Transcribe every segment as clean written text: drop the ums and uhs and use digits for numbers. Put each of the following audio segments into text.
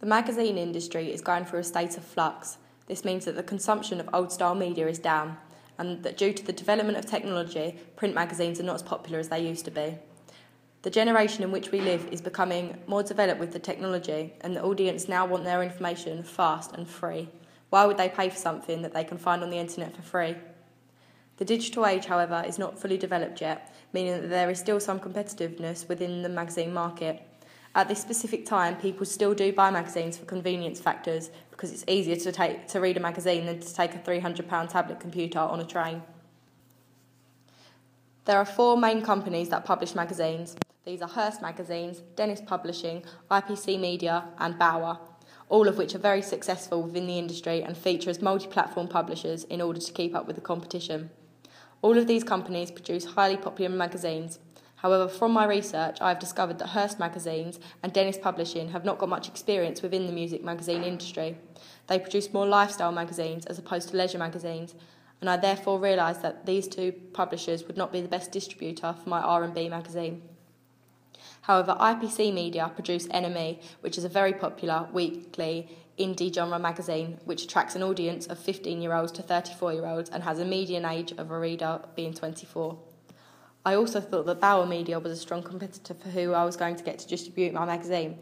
The magazine industry is going through a state of flux. This means that the consumption of old-style media is down, and that due to the development of technology, print magazines are not as popular as they used to be. The generation in which we live is becoming more developed with the technology, and the audience now want their information fast and free. Why would they pay for something that they can find on the internet for free? The digital age, however, is not fully developed yet, meaning that there is still some competitiveness within the magazine market. At this specific time, people still do buy magazines for convenience factors because it's easier to read a magazine than to take a £300 tablet computer on a train. There are 4 main companies that publish magazines. These are Hearst Magazines, Dennis Publishing, IPC Media and Bauer, all of which are very successful within the industry and feature as multi-platform publishers in order to keep up with the competition. All of these companies produce highly popular magazines. However, from my research, I have discovered that Hearst Magazines and Dennis Publishing have not got much experience within the music magazine industry. They produce more lifestyle magazines as opposed to leisure magazines, and I therefore realised that these 2 publishers would not be the best distributor for my R&B magazine. However, IPC Media produce NME, which is a very popular weekly indie genre magazine which attracts an audience of 15-year-olds to 34-year-olds and has a median age of a reader being 24. I also thought that Bauer Media was a strong competitor for who I was going to get to distribute my magazine.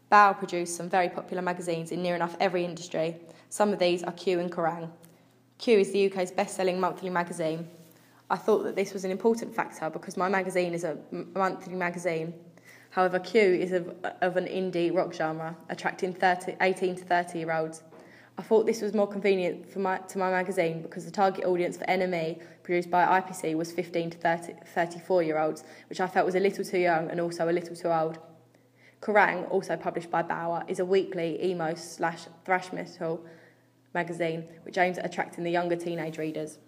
Bauer produced some very popular magazines in near enough every industry. Some of these are Q and Kerrang. Q is the UK's best-selling monthly magazine. I thought that this was an important factor because my magazine is a monthly magazine. However, Q is of an indie rock genre, attracting 18 to 30-year-olds. I thought this was more convenient to my magazine because the target audience for NME, produced by IPC, was 15 to 34-year-olds, which I felt was a little too young and also a little too old. Kerrang, also published by Bauer, is a weekly emo/thrash metal magazine which aims at attracting the younger teenage readers.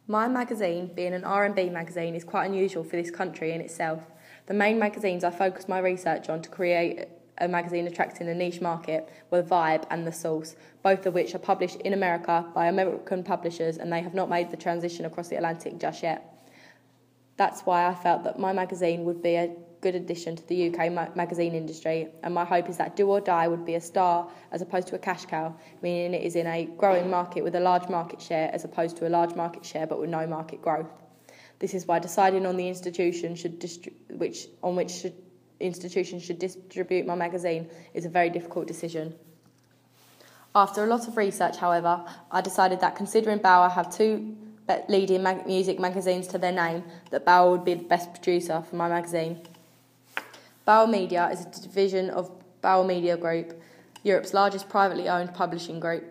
My magazine, being an R&B magazine, is quite unusual for this country in itself. The main magazines I focused my research on to create a magazine attracting a niche market were Vibe and The Source, both of which are published in America by American publishers, and they have not made the transition across the Atlantic just yet. That's why I felt that my magazine would be a good addition to the UK magazine industry, and my hope is that Do or Die would be a star as opposed to a cash cow, meaning it is in a growing market with a large market share as opposed to a large market share but with no market growth. This is why deciding on the institution which institution should distribute my magazine is a very difficult decision. After a lot of research, however, I decided that considering Bauer have 2 leading music magazines to their name, that Bauer would be the best producer for my magazine. Bauer Media is a division of Bauer Media Group, Europe's largest privately owned publishing group.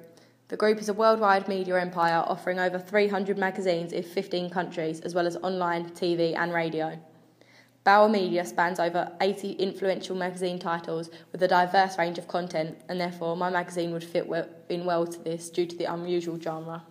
The group is a worldwide media empire offering over 300 magazines in 15 countries, as well as online, TV and radio. Bauer Media spans over 80 influential magazine titles with a diverse range of content, and therefore my magazine would fit in well to this due to the unusual genre.